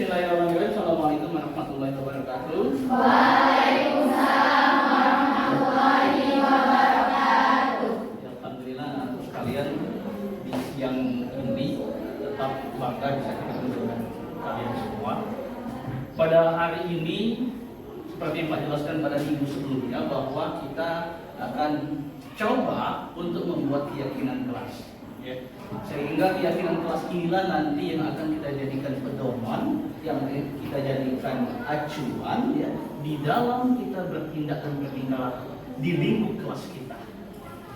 Bismillahirrahmanirrahim. Assalamualaikum warahmatullahi wabarakatuh. Waalaikumsalam warahmatullahi wabarakatuh. Ya, alhamdulillah untuk sekalian di siang ini tetap bangga bisa ketemu dengan kalian semua. Pada hari ini seperti yang Pak jelaskan pada minggu sebelumnya bahwa kita akan coba untuk membuat keyakinan kelas. Ya. Sehingga keyakinan kelas inilah nanti yang akan kita jadikan pedoman, yang kita jadikan acuan ya di dalam kita bertindak dan bertingkah laku di lingkup kelas kita.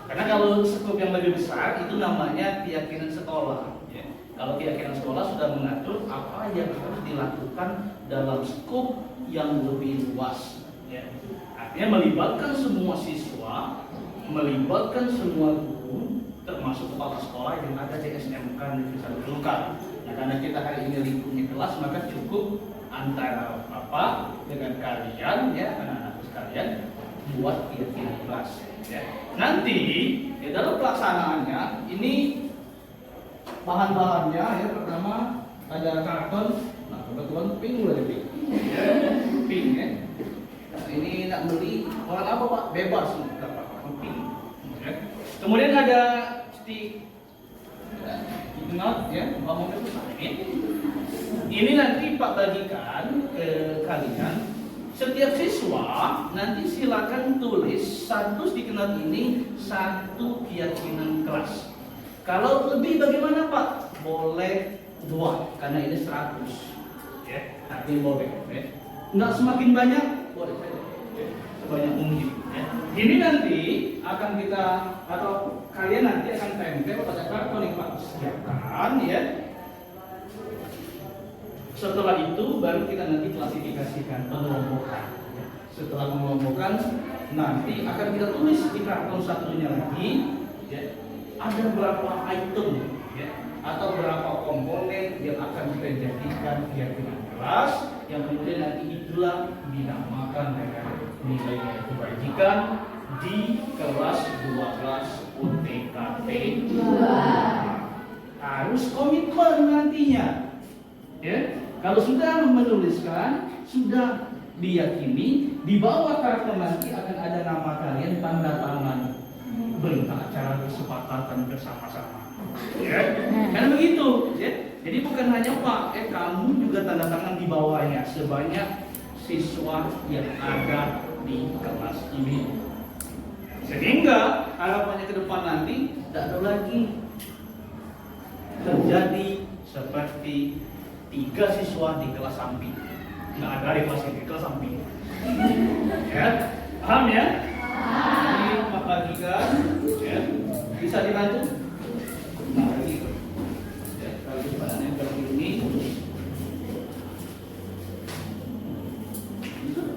Karena kalau skup yang lebih besar itu namanya keyakinan sekolah. Ya. Kalau keyakinan sekolah sudah mengatur apa yang harus dilakukan dalam skup yang lebih luas. Ya. Artinya melibatkan semua siswa, melibatkan semua guru, termasuk kepala sekolah yang ada di SMK Negeri 1 Luka. Nah, karena kita hari ini lingkupnya kelas, maka cukup antara Bapak dengan kalian ya, anak-anak sekalian buat keyakinan kelas. Ya. Nanti di dalam pelaksanaannya ini bahan-bahannya ya, pertama ada karton. Nah, kebetulan pink udah pink. Ya, pink ya. Nah, ini nak beli warna apa Pak? Bebas nggak apa-apa, pink. Ya. Kemudian ada stick not ya, ngomongnya ini nanti Pak bagikan ke kalian. Setiap siswa nanti silakan tulis satu stick note ini satu keyakinan kelas. Kalau lebih bagaimana Pak? Boleh 2 karena ini 100 ya, nanti boleh ya. Nggak semakin banyak boleh saja ya. Sebanyak mungkin ya. Ini nanti akan kita atau kalian nanti akan tempel pada karton yang Pak siapkan ya. Setelah itu baru kita nanti klasifikasikan pengelompokan. Setelah mengelompokkan nanti akan kita tulis di karton satunya lagi ya, ada berapa item ya, atau berapa komponen yang akan kita jadikan keyakinan kelas yang kemudian nanti itulah dinamakan dengan nilai kebajikan di kelas 12 UTKT 2. Harus komitmen nantinya ya. Kalau sudah menuliskan, sudah diyakini, di bawah karton nanti akan ada nama kalian, tanda tangan berita acara kesepakatan bersama-sama ya. Karena begitu ya. Jadi bukan hanya Pak, kamu juga tanda tangan di bawahnya sebanyak siswa yang ada di kelas ini. Sehingga harapannya ke depan nanti tidak ada lagi terjadi seperti 3 siswa di kelas samping. Nggak ada di kelas ini, kelas samping. Ya, paham ya? Ini Pak bagikan, ya. Bisa dibantu? Nah, begitu. Ya, kalau pada nempel ini,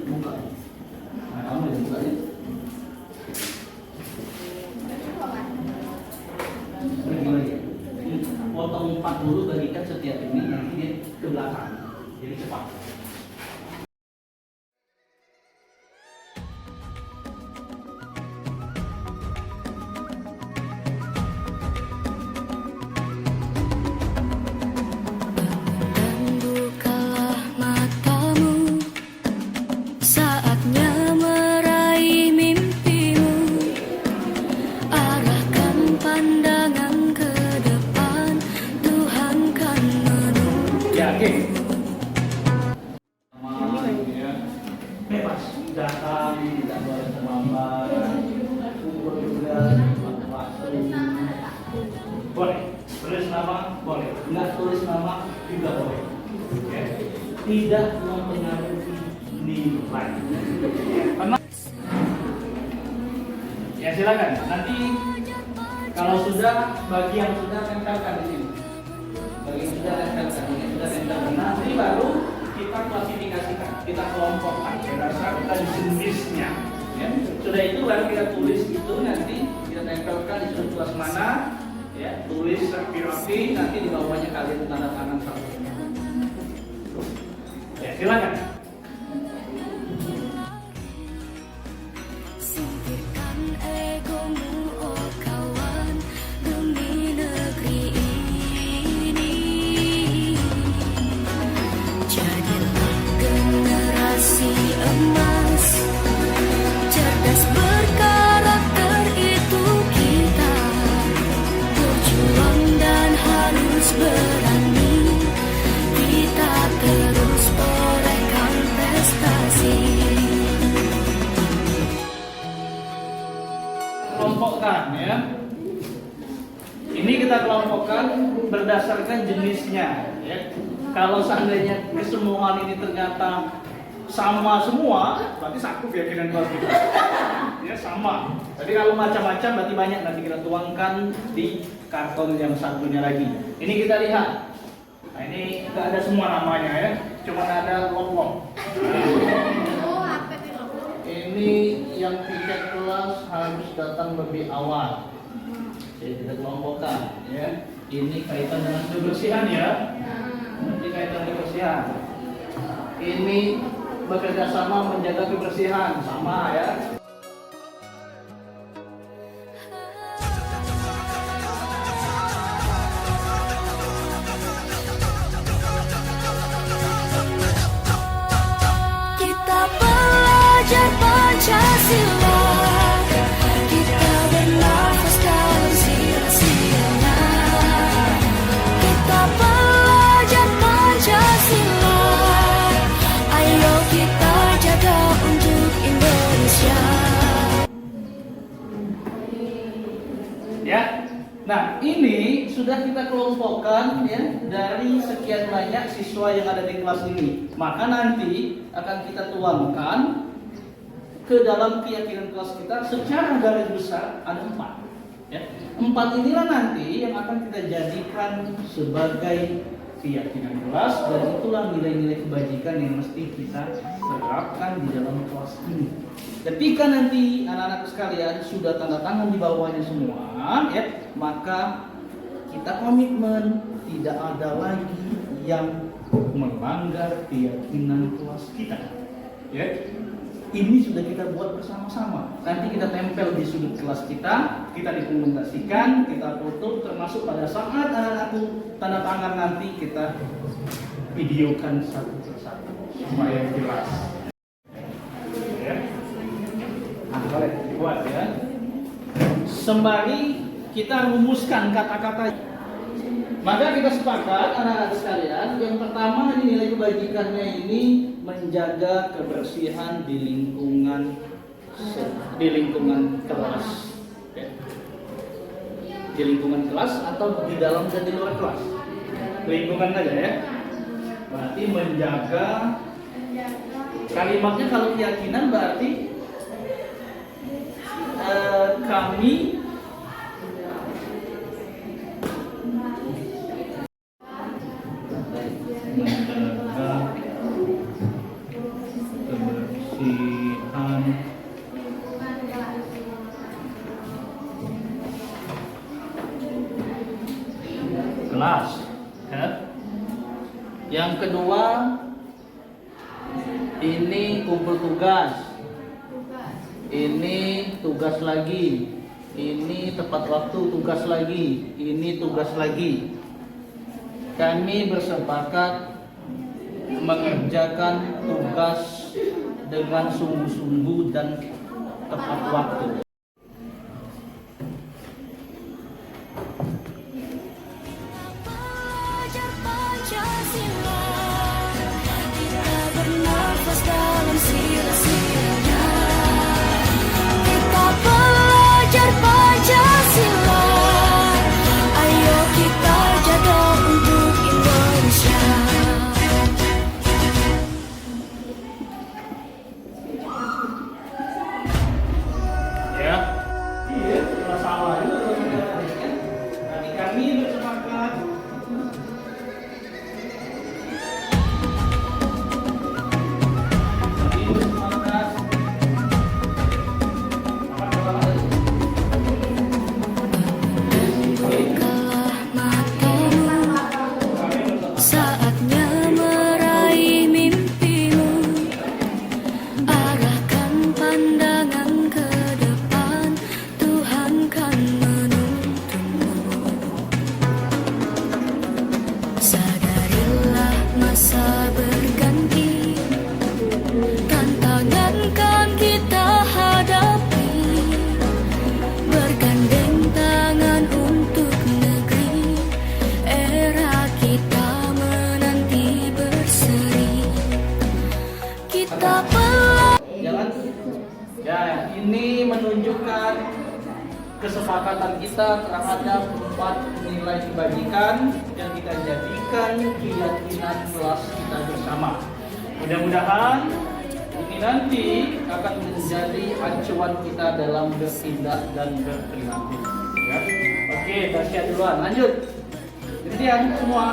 buka. Nah, kamu yang buka ya. Potong 4 dulu, bagikan setiap ini, nanti dia ke belakang. Jadi cepat. Dan bukalah matamu, saatnya meraih mimpimu. Arahkan pandangan ke depan, Tuhan kan menunggu. Yakin? Ya. Bebas datang, tidak boleh terlambat. Kumpul juga, waktu. Boleh. Tulis nama boleh. Nggak tulis nama juga boleh. Ya. Tidak mempengaruhi nilai. Pernah? Ya silakan. Nanti kalau sudah bagi yang sudah tempelkan di sini. Bagi yang sudah tempelkan, ini sudah tempelkan. Nanti baru kita klasifikasikan, kita kelompokkan berdasarkan jenisnya. Ya. Sudah itu baru kita tulis itu nanti kita tempelkan di sudut kelas mana, ya tulis rapi-rapi. Nanti di bawahnya kalian tanda tangan satunya. Ya silakan. Singkirkan egomu, oh kawan, demi negeri ini. kelompokkan ya. Ini kita kelompokkan berdasarkan jenisnya ya. Kalau seandainya kesemuan ini ternyata sama semua, berarti satu keyakinan kelas kita. Ya sama. Jadi kalau macam-macam berarti banyak, nanti kita tuangkan di karton yang satunya lagi. Ini kita lihat. Nah ini nggak ada semua namanya ya, cuma ada kelompok. Ini yang tiket kelas harus datang lebih awal. Jadi kita kelompokkan ya. Ini kaitan dengan kebersihan ya. Ini kaitan kebersihan. Ini bekerja sama menjaga kebersihan, sama ya. Kita belajar Pancasila, kita bernafas dalam sila-sila. Kita belajar Pancasila, ayo kita jaga untuk Indonesia. Ya. Nah, ini sudah kita kelompokkan ya dari sekian banyak siswa yang ada di kelas ini. Maka nanti akan kita tuangkan ke dalam keyakinan kelas kita secara garis besar ada 4. Ya. 4 inilah nanti yang akan kita jadikan sebagai keyakinan kelas, dan itulah nilai-nilai kebajikan yang mesti kita terapkan di dalam kelas ini. Ketika nanti anak-anak sekalian sudah tanda tangan di bawahnya semua, ya, maka kita komitmen tidak ada lagi yang melanggar keyakinan kelas kita. Ya. Ini sudah kita buat bersama-sama. Nanti kita tempel di sudut kelas kita dokumentasikan, kita foto, termasuk pada saat anak-anakku tanda tangan nanti kita videokan satu persatu supaya jelas. Ya. Nah, boleh dibuat ya. Sembari kita rumuskan kata-kata. Maka kita sepakat anak-anak sekalian, yang pertama ini nilai kebajikannya ini menjaga kebersihan di lingkungan kelas. Ya. Di lingkungan kelas atau di dalam dan di luar kelas. Lingkungan aja ya. Berarti menjaga, kalimatnya kalau keyakinan berarti kami menjaga kebersihan kelas ya. Yang kedua ini kumpul tugas, ini tugas lagi, ini tepat waktu tugas lagi, ini tugas lagi. Kami bersepakat mengerjakan tugas dengan sungguh-sungguh dan tepat waktu. Belajar Pancasila, kita bernafas dalam sila-silanya. Kita belajar Pancasila, ayo kita jaga untuk Indonesia. Ya, iya, sama itu. Nanti kami bersepakat Bukalah matamu, saatnya meraih mimpimu. Arahkan pandangan ke depan, Tuhan kan menuntunmu. Sadarilah masa berganti, tantangan kan kita hadapi. Bergandeng tangan untuk negeri, era kita menanti berseri. Kita jalan. Ya, ini menunjukkan kesepakatan kita terhadap 4 nilai kebajikan yang kita jadikan keyakinan kelas kita bersama. Mudah-mudahan ini nanti akan menjadi acuan kita dalam bertindak dan berperilaku. Ya. Oke, Tasya duluan. Lanjut. Gantian semua.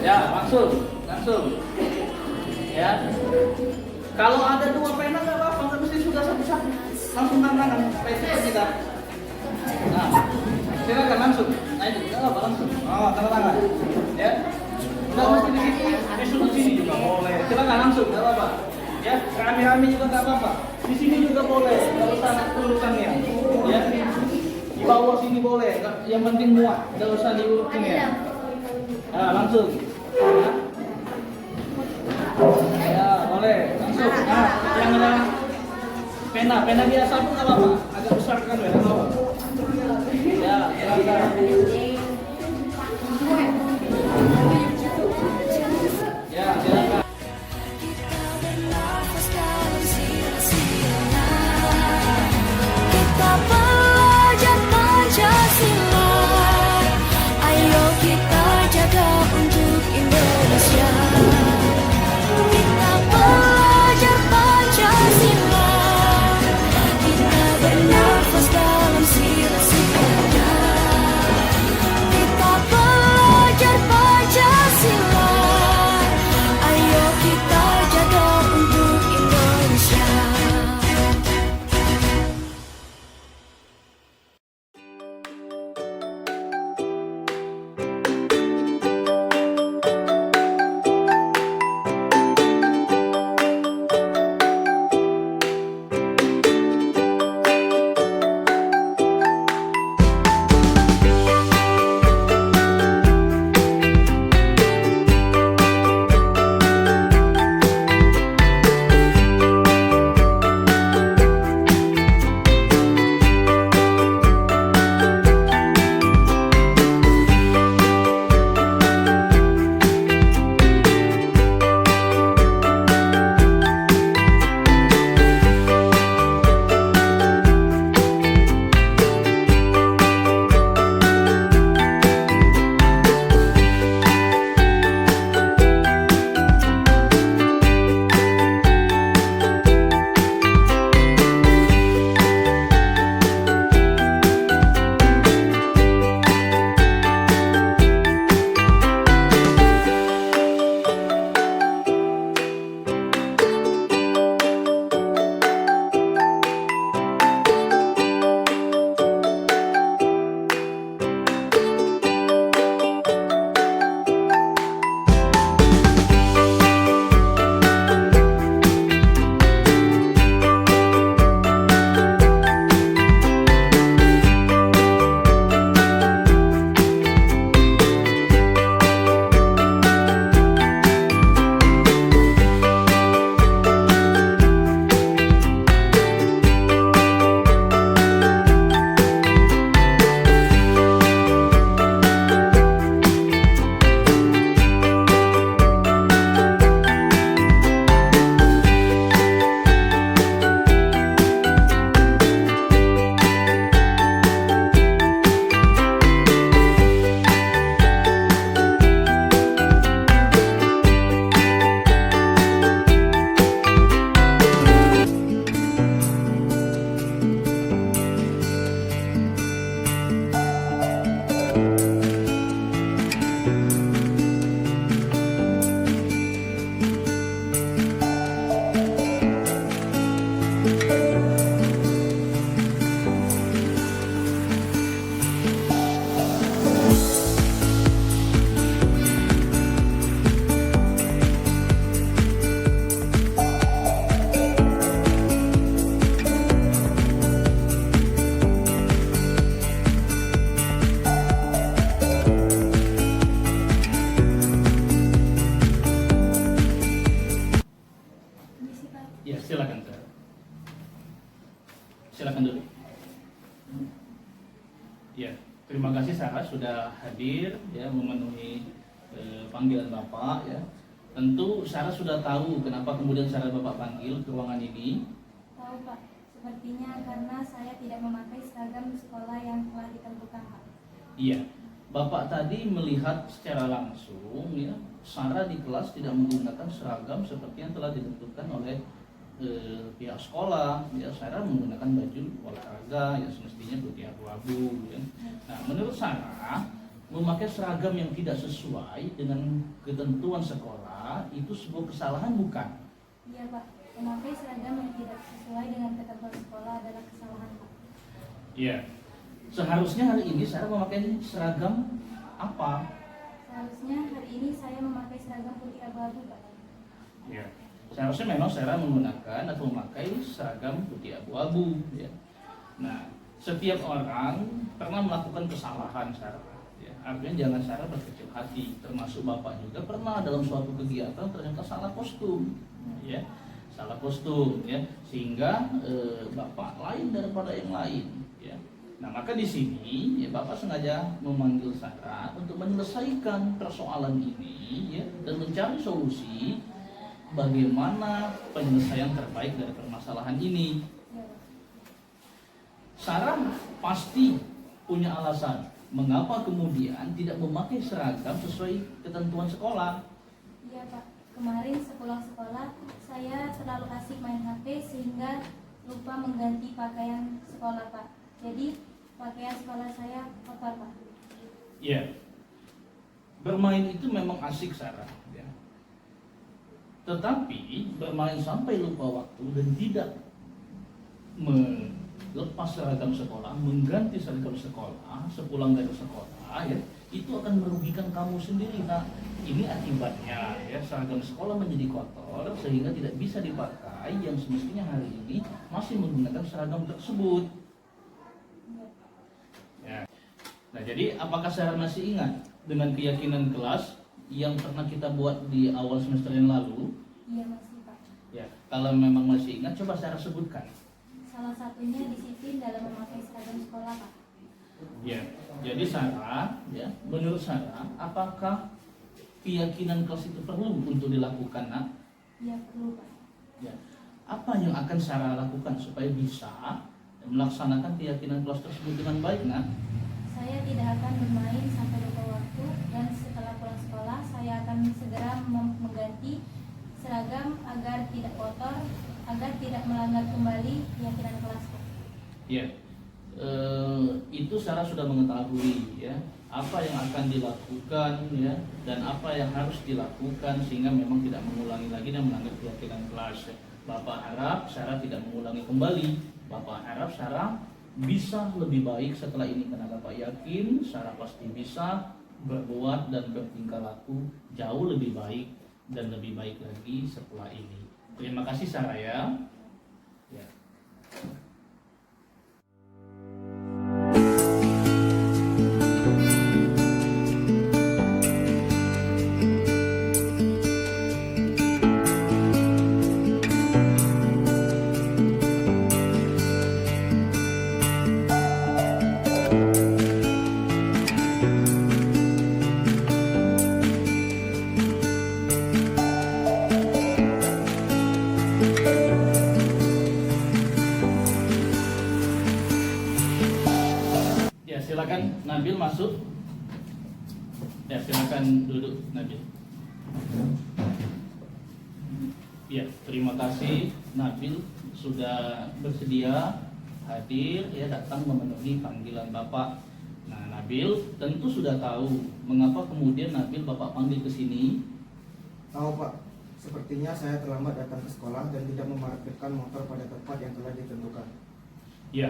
Ya, langsung. Ya. Kalau ada 2 pena nggak apa-apa, nggak mesti sudah satu-satu. Langsung tangan, supaya cepat kita. Nah, silakan langsung. Nah itu nggak apa langsung. Oh, tangan. Ya. Nggak mesti di sini, di sudut sini juga boleh. Silakan langsung, nggak apa-apa. Ya, rame-rame juga nggak apa-apa. Di sini juga boleh, nggak usah urutannya. Ya, di bawah sini boleh. Yang penting muat, nggak usah diurutin ya. Nah, langsung. Ya, boleh langsung. Nah, yang ada pena biasa pun nggak apa-apa. Agak besar kan, nggak apa-apa. Ya, silakan. Ya, silakan. Kita bernafas dalam sila-sila. Kita belajar Pancasila. Ayo kita jaga untuk Indonesia. Kita belajar Pancasila. Kita bernafas dalam sila-sila. Kita belajar Pancasila. Ayo kita jaga untuk Indonesia. Silakan dulu. Ya, terima kasih Sarah sudah hadir ya memenuhi panggilan Bapak ya. Tentu Sarah sudah tahu kenapa kemudian Sarah Bapak panggil ke ruangan ini. Tahu Pak, sepertinya karena saya tidak memakai seragam sekolah yang telah ditentukan Pak. Iya, Bapak tadi melihat secara langsung ya, Sarah di kelas tidak menggunakan seragam seperti yang telah ditentukan oleh pihak sekolah. Ya, Sarah menggunakan baju olahraga yang semestinya putih abu-abu. Ya. Nah, menurut Sarah, memakai seragam yang tidak sesuai dengan ketentuan sekolah itu sebuah kesalahan, bukan? Iya Pak, memakai seragam yang tidak sesuai dengan ketentuan sekolah adalah kesalahan Pak. Iya. Seharusnya hari ini Sarah memakai seragam apa? Seharusnya hari ini saya memakai seragam putih abu-abu Pak. Ya. Seharusnya memang Sarah menggunakan atau memakai seragam putih abu-abu. Ya. Nah, setiap orang pernah melakukan kesalahan, Sarah. Ya. Artinya jangan Sarah berkecil hati. Termasuk Bapak juga pernah dalam suatu kegiatan ternyata salah kostum. Ya. Salah kostum, ya. Sehingga Bapak lain daripada yang lain. Ya. Nah, maka di sini ya, Bapak sengaja memanggil Sarah untuk menyelesaikan persoalan ini ya, dan mencari solusi bagaimana penyelesaian terbaik dari permasalahan ini. Iya Pak. Sarah pasti punya alasan mengapa kemudian tidak memakai seragam sesuai ketentuan sekolah. Iya Pak, kemarin sepulang sekolah saya terlalu asik main HP sehingga lupa mengganti pakaian sekolah Pak. Jadi pakaian sekolah saya kotor Pak. Ya, bermain itu memang asik, Sarah. Ya. Tetapi bermain sampai lupa waktu dan tidak melepas seragam sekolah, mengganti seragam sekolah sepulang dari sekolah, ya, itu akan merugikan kamu sendiri. Nah, ini akibatnya ya, seragam sekolah menjadi kotor sehingga tidak bisa dipakai yang semestinya hari ini masih menggunakan seragam tersebut. Ya. Nah, jadi apakah Sarah masih ingat dengan keyakinan kelas yang pernah kita buat di awal semester yang lalu? Iya masih Pak. Ya, kalau memang masih ingat, coba Sarah sebutkan. Salah satunya disiplin dalam memakai seragam sekolah Pak. Ya, jadi Sarah, ya, menurut Sarah, apakah keyakinan kelas itu perlu untuk dilakukan, nak? Iya perlu Pak. Ya, apa yang akan Sarah lakukan supaya bisa melaksanakan keyakinan kelas tersebut dengan baik, nak? Saya tidak akan bermain sampai lupa waktu dan setelah pulang sekolah saya akan segera mengganti seragam agar tidak kotor, agar tidak melanggar kembali keyakinan kelas Pak. Ya, itu Sarah sudah mengetahui ya apa yang akan dilakukan ya dan apa yang harus dilakukan sehingga memang tidak mengulangi lagi dan melanggar keyakinan kelas. Bapak harap Sarah tidak mengulangi kembali. Bapak harap Sarah bisa lebih baik setelah ini karena Bapak yakin Sarah pasti bisa berbuat dan bertingkah laku jauh lebih baik dan lebih baik lagi setelah ini. Terima kasih Sarah ya. Ya. Ya, silakan Nabil masuk. Ya, silakan duduk Nabil. Ya, terima kasih Nabil sudah bersedia hadir ya datang memenuhi panggilan Bapak. Nah, Nabil tentu sudah tahu mengapa kemudian Nabil Bapak panggil ke sini. Tahu Pak, sepertinya saya terlambat datang ke sekolah dan tidak memarkirkan motor pada tempat yang telah ditentukan. Ya,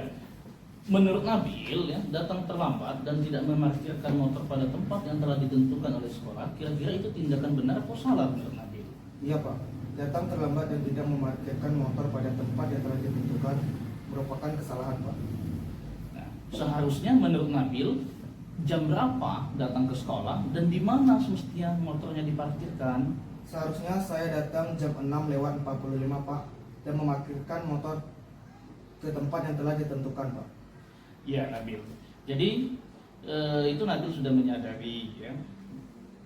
menurut Nabil ya, datang terlambat dan tidak memarkirkan motor pada tempat yang telah ditentukan oleh sekolah, kira-kira itu tindakan benar atau salah menurut Nabil? Iya Pak, datang terlambat dan tidak memarkirkan motor pada tempat yang telah ditentukan merupakan kesalahan Pak. Nah, seharusnya menurut Nabil jam berapa datang ke sekolah dan di mana semestinya motornya diparkirkan? Seharusnya saya datang jam 6:45 Pak dan memarkirkan motor ke tempat yang telah ditentukan Pak. Ya Nabil, jadi itu Nabil sudah menyadari ya.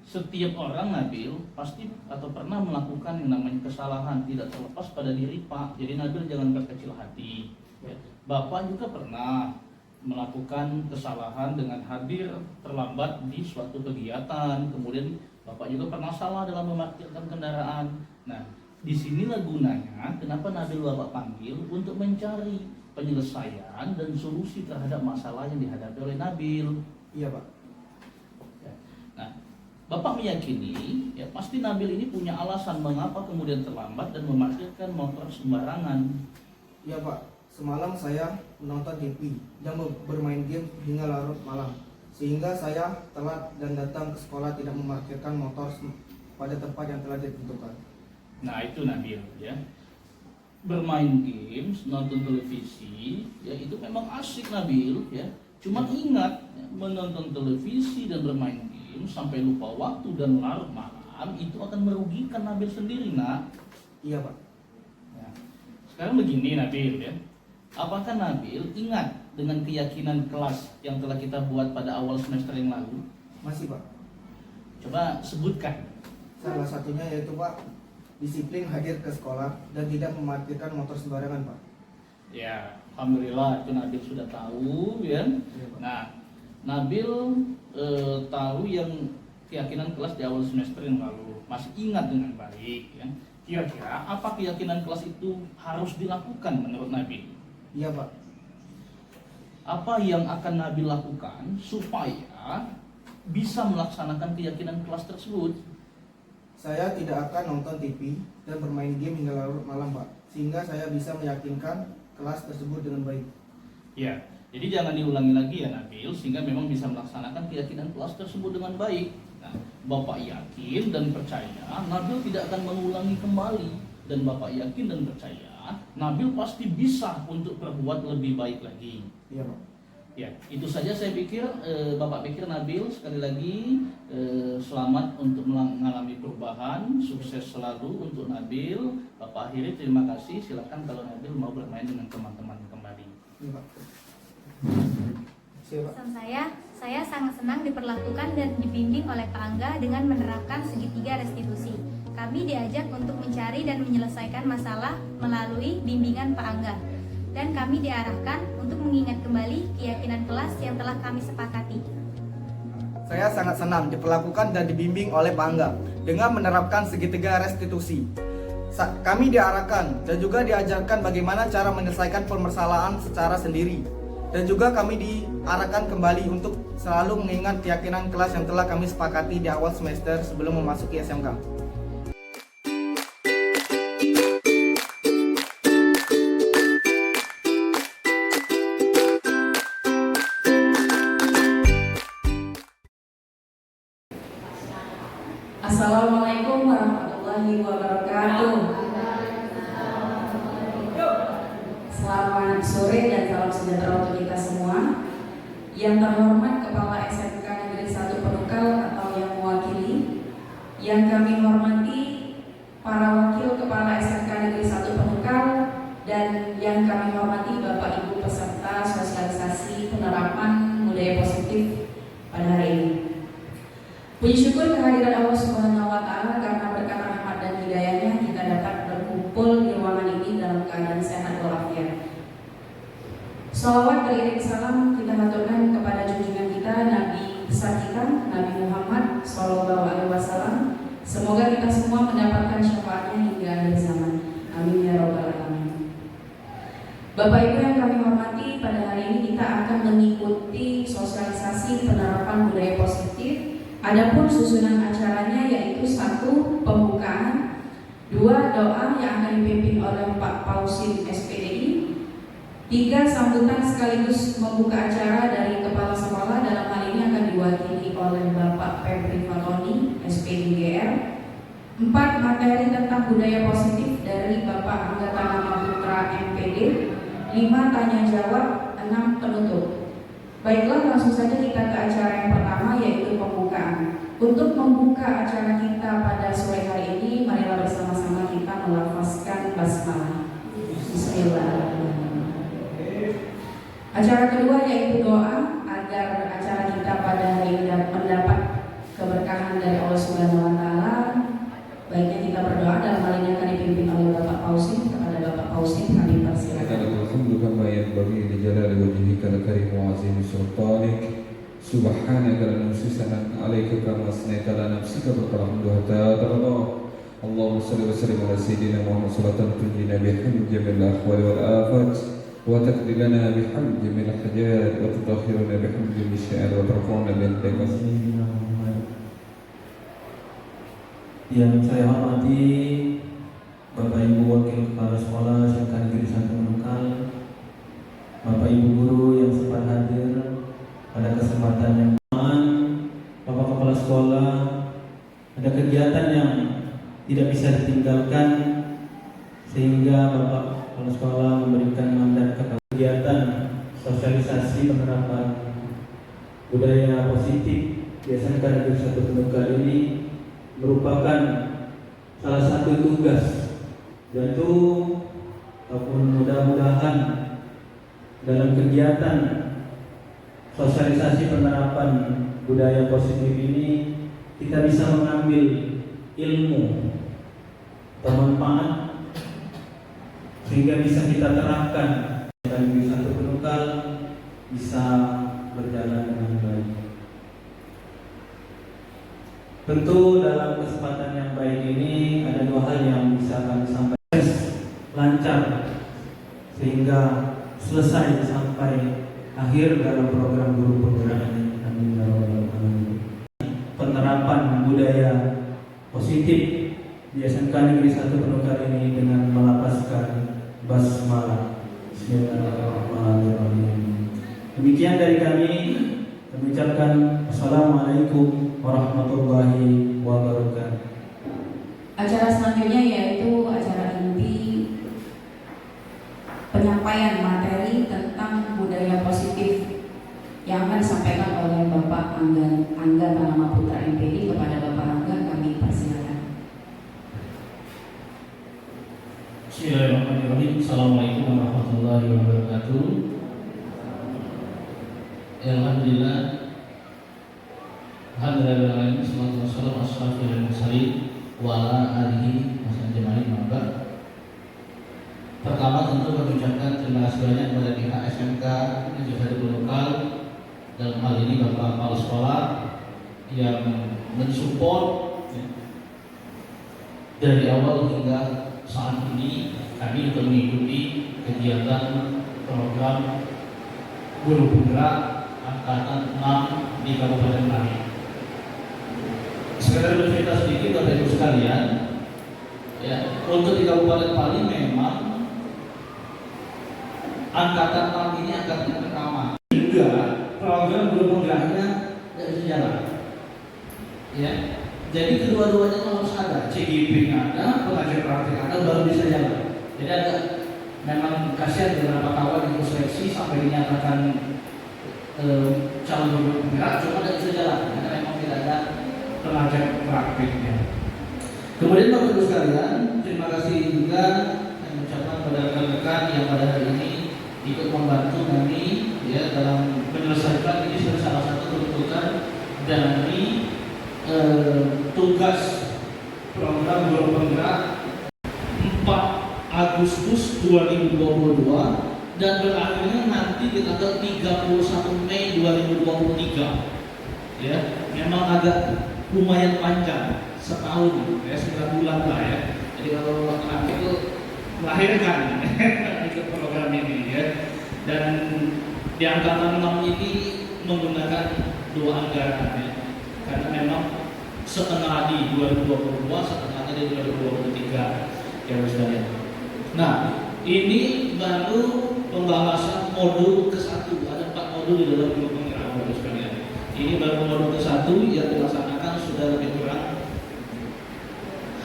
setiap orang Nabil pasti atau pernah melakukan yang namanya kesalahan, tidak terlepas pada diri Pak. Jadi Nabil jangan berkecil hati. Ya. Bapak juga pernah melakukan kesalahan dengan hadir terlambat di suatu kegiatan. Kemudian Bapak juga pernah salah dalam memarkirkan kendaraan. Nah, disinilah gunanya kenapa Nabil Bapak panggil untuk mencari penyelesaian dan solusi terhadap masalah yang dihadapi oleh Nabil. Iya Pak. Ya. Nah, Bapak meyakini ya pasti Nabil ini punya alasan mengapa kemudian terlambat dan memarkirkan motor sembarangan. Iya Pak, semalam saya menonton TV dan bermain game hingga larut malam, sehingga saya telat dan datang ke sekolah tidak memarkirkan motor pada tempat yang telah ditentukan. Nah itu Nabil ya, bermain games, nonton televisi ya itu memang asik Nabil ya. Cuma ingat ya, menonton televisi dan bermain game sampai lupa waktu dan larut malam itu akan merugikan Nabil sendiri nak. Iya Pak. Ya. Sekarang begini Nabil ya, apakah Nabil ingat dengan keyakinan kelas yang telah kita buat pada awal semester yang lalu? Masih Pak. Coba sebutkan. Salah satunya yaitu Pak, disiplin hadir ke sekolah dan tidak memarkirkan motor sembarangan Pak. Ya, alhamdulillah itu Nabil sudah tahu ya. Iya, Pak. Nah, Nabil tahu yang keyakinan kelas di awal semester yang lalu, masih ingat dengan baik ya. Kira-kira apa keyakinan kelas itu harus dilakukan menurut Nabil? Iya Pak. Apa yang akan Nabil lakukan supaya bisa melaksanakan keyakinan kelas tersebut? Saya tidak akan nonton TV dan bermain game hingga larut malam Pak, sehingga saya bisa meyakinkan kelas tersebut dengan baik. Ya, jadi jangan diulangi lagi ya Nabil, sehingga memang bisa melaksanakan keyakinan kelas tersebut dengan baik. Nah, Bapak yakin dan percaya Nabil tidak akan mengulangi kembali, dan Bapak yakin dan percaya Nabil pasti bisa untuk berbuat lebih baik lagi. Iya Pak. Ya, itu saja saya pikir. Bapak pikir Nabil sekali lagi selamat untuk mengalami perubahan, sukses selalu untuk Nabil. Bapak akhiri, terima kasih. Silakan kalau Nabil mau bermain dengan teman-teman kembali. Iya Pak. Siap Pak. Pesan saya sangat senang diperlakukan dan dibimbing oleh Pak Angga dengan menerapkan segitiga restitusi. Kami diajak untuk mencari dan menyelesaikan masalah melalui bimbingan Pak Angga. Dan kami diarahkan untuk mengingat kembali keyakinan kelas yang telah kami sepakati. Saya sangat senang diperlakukan dan dibimbing oleh Pak Angga dengan menerapkan segitiga restitusi. Kami diarahkan dan juga diajarkan bagaimana cara menyelesaikan permasalahan secara sendiri. Dan juga kami diarahkan kembali untuk selalu mengingat keyakinan kelas yang telah kami sepakati di awal semester sebelum memasuki SMK. Assalamualaikum warahmatullahi wabarakatuh. Selamat sore dan salam sejahtera untuk kita semua. Yang terhormat Kepala SMK Negeri 1 Penukal atau yang mewakili, yang kami hormati para wakil Kepala SMK Negeri 1 Penukal, dan yang kami hormati Bapak Ibu peserta sosialisasi penerapan budaya positif pada hari ini. Puji syukur kehadiran Allah Subhanahu wa Ta'ala karena berkat rahmat dan hidayahnya kita dapat berkumpul di ruangan ini dalam keadaan sehat walafiat. Salawat beriring salam kita haturkan kepada junjungan kita Nabi besar kita Nabi Muhammad Sallallahu Alaihi Wasallam. Semoga kita semua mendapatkan syafaatnya hingga akhir zaman. Amin ya robbal alamin. Bapak Ibu yang kami hormati, pada hari ini kita akan mengikuti sosialisasi penerapan budaya positif. Adapun susunan acaranya yaitu 1. Pembukaan, 2. Doa yang akan dipimpin oleh Pak Pausin SPDI, 3. Sambutan sekaligus membuka acara dari Kepala Sekolah, dalam hal ini akan diwakili oleh Bapak Febri Fatoni SPDGR, 4. Materi tentang budaya positif dari Bapak Anggata Nama Putra MPD, 5. Tanya jawab, 6. Penutup. Baiklah, langsung saja kita ke acara yang pertama yaitu pembukaan. Untuk membuka acara kita pada sore hari ini, marilah bersama-sama kita melafazkan basmalah. Bismillahirrahmanirrahim. Acara kedua yaitu doa agar acara kita pada hari ini mendapat keberkahan dari Allah عظيم سلطانك سبحانك لا نحصي ثناء عليك كما أثنيت على نفسك لك الحمد حتى ترضى اللهم صل وسلم على سيدنا محمد صلاة تنجينا بحمد جميع الأحوال والآفات وتقضي لنا بحمد جميع الحاجات وتطهرنا بحمد جميع الشعائر وترفعنا بالتقوى. Yang saya hormati Bapak Ibu Wakil Kepala Sekolah SMK Negeri 1 Menungkal, Bapak Ibu Guru yang sempat hadir pada kesempatan yang Bapak Kepala Sekolah, ada kegiatan yang tidak bisa ditinggalkan sehingga Bapak Kepala Sekolah memberikan mandat kepada kegiatan sosialisasi penerapan budaya positif di SMK Negeri 1 Menungkal ini merupakan salah satu tugas, yaitu ataupun mudah-mudahan dalam kegiatan sosialisasi penerapan budaya positif ini kita bisa mengambil ilmu atau manfaat sehingga bisa kita terapkan dan di satu penungkal bisa berjalan dengan baik. Tentu dalam kesempatan yang baik ini ada dua hal yang bisa kami sampaikan lancar sehingga selesai sampai akhir dalam program guru penggerak ini. Amin ya rabbal alamin. Penerapan budaya positif di SMK Negeri 1 Penungkal ini dengan melapaskan basmalah. Bismillahirrahmanirrahim. Demikian dari kami. Kami ucapkan Assalamualaikum warahmatullahi wabarakatuh. Acara selanjutnya yaitu acara inti penyampaian materi tentang budaya positif yang akan disampaikan oleh Bapak Angga Tanama Putra MPD. Kepada Bapak Angga kami persilakan. Bismillahirrahmanirrahim. Assalamualaikum warahmatullahi wabarakatuh. Alhamdulillah, alhamdulillah, sallallahu alaihi wasallam wa ala alihi wasallam. Pertama tentu kami ucapkan terima kasih banyak kepada pihak SMK Negeri 1 Penungkal, dalam hal ini Bapak Kepala Sekolah yang mensupport dari awal hingga saat ini kami untuk mengikuti kegiatan program guru penggerak angkatan 6 di Kabupaten Pali. Sekedar bercerita sedikit Bapak Ibu sekalian, ya, untuk di Kabupaten Pali memang angkatan 6 ini angkatan pertama, hingga program guru penggeraknya tidak bisa jalan. Ya, jadi kedua-duanya harus ada, CGP ada, pengajar praktik ada, baru bisa jalan. Jadi ada memang kasihan beberapa kawan yang seleksi sampai dinyatakan calon guru penggerak cuma tidak bisa jalan karena memang tidak ada pengajar praktiknya. Kemudian Bapak Ibu sekalian, terima kasih juga saya mengucapkan kepada rekan-rekan yang pada hari ini ikut membantu kami ya dalam menyelesaikan ini salah satu tuntutan dari tugas program guru penggerak 4 Agustus 2022 dan berakhirnya nanti di tanggal 31 Mei 2023. Ya, memang agak lumayan panjang, setahun ya, 9 bulan lah ya. Jadi kalau nanti itu melahirkan ikut program ini ya. Dan di angkatan 6 ini menggunakan 2 anggaran ya. Karena memang setengah di 2022, setengahnya di 2023 ya sekalian. Nah, ini baru pembahasan modul ke-1, ada 4 modul di dalam guru penggerak Bapak sekalian. Ini baru modul ke-1 yang dilaksanakan sudah lebih kurang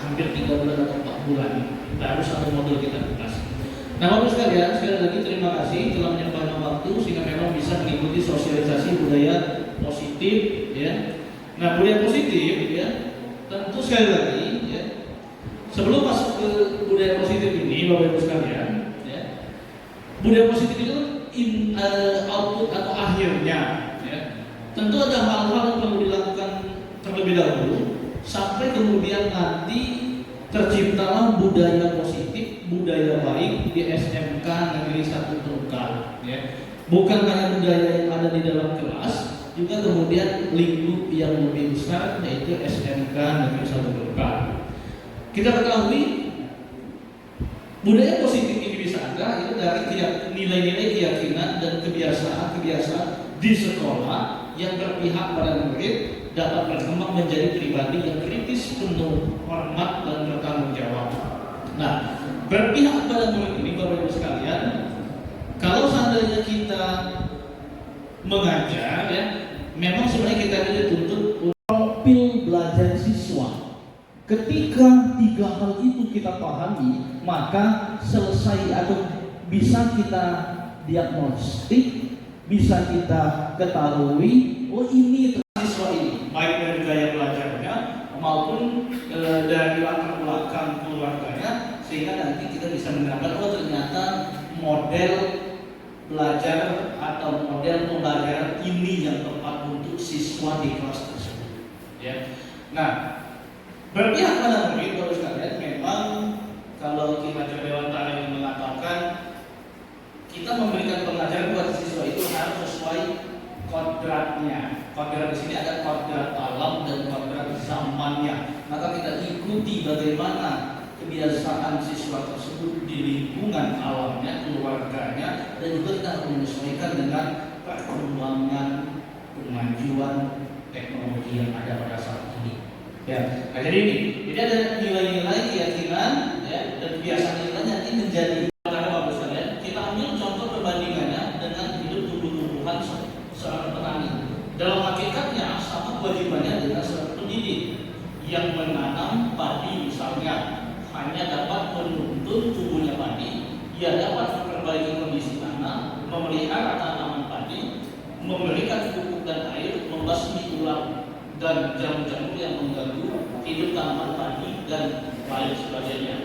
hampir 3 bulan atau 4 bulan. Baru 1 modul kita tuntas. Nah Bapak sekalian, sekali lagi terima kasih telah menyempatkan waktu sehingga memang bisa mengikuti sosialisasi budaya positif ya. Nah budaya positif ya, tentu sekali lagi ya, sebelum masuk ke budaya positif ini Bapak Ibu sekalian, budaya positif itu output atau akhirnya ya. Tentu ada hal-hal yang perlu dilakukan terlebih dahulu sampai kemudian nanti terciptalah budaya positif, budaya baik di SMK Negeri 1 Penungkal ya. Bukan hanya budaya yang ada di dalam kelas, juga kemudian lingkup yang lebih besar, yaitu SMK Negeri 1 Berkah. Kita ketahui budaya positif ini bisa ada itu dari nilai-nilai keyakinan dan kebiasaan-kebiasaan di sekolah yang berpihak pada murid dapat berkembang menjadi pribadi yang kritis, penuh hormat dan bertanggung jawab. Nah, berpihak pada murid ini, Bapak Ibu sekalian, kalau seandainya kita mengajar, ya, memang sebenarnya kita dituntut profil belajar siswa. Ketika 3 hal itu kita pahami, maka selesai atau bisa kita diagnostik, bisa kita ketahui, oh ini siswa ini, baik dari gaya belajarnya maupun dari latar belakang keluarganya, sehingga nanti kita bisa mengenalkan, oh ternyata model belajar atau model pembelajaran ini yang tepat untuk siswa di kelas tersebut. Ya. Nah, berpihak pada murid, Bapak sekalian, memang kalau Ki Majer Dewantara yang mengatakan kita memberikan pengajaran buat siswa itu harus sesuai kodratnya. Kodrat di sini ada kodrat alam dan kodrat zamannya. Maka kita ikuti bagaimana kebiasaan siswa tersebut di lingkungan alamnya, keluarganya, dan juga kita harus menyesuaikan dengan perkembangan kemajuan teknologi yang ada pada saat ini. Ya, nah jadi ini, jadi ada nilai-nilai keyakinan, ya, dan kebiasaan kita nanti menjadi bagus sekalian. Kita ambil contoh perbandingannya dengan hidup tumbuh-tumbuhan seorang petani. Dalam hakikatnya sama kewajibannya dengan seorang pendidik yang menanam padi misalnya. Hanya dapat menuntun tumbuhnya padi, ia dapat memperbaiki kondisi tanah, memelihara tanaman padi, memberikan pupuk dan air, membasmi ulang dan jamur-jamur yang mengganggu hidup tanaman padi dan lain sebagainya.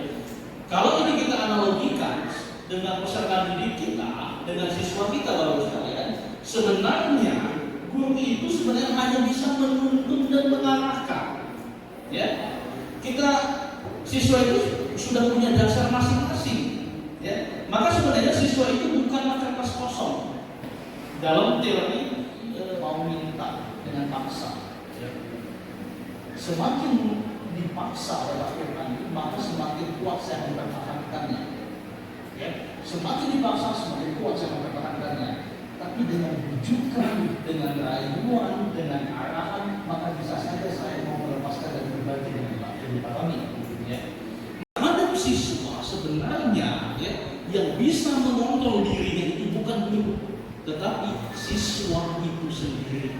Kalau ini kita analogikan dengan peserta didik kita, dengan siswa kita, Bapak sekalian, sebenarnya guru itu sebenarnya hanya bisa menuntun dan mengarahkan. Ya, kita siswa itu sudah punya dasar masing-masing, ya. Maka sebenarnya siswa itu bukanlah kertas kosong. Dalam teori mau minta dengan paksa, ya. Semakin dipaksa oleh Al-Quran, maka semakin kuat saya mempertahankannya. Ya. Semakin dipaksa, semakin kuat saya mempertahankannya. Tapi dengan bujukan, dengan rayuan, dengan arahan, maka bisa saja saya mau melepaskan dan berbagi dengan Pak Kami. Ya. Ada siswa sebenarnya, ya, yang bisa mengontrol dirinya itu bukan guru, tetapi siswa itu sendiri.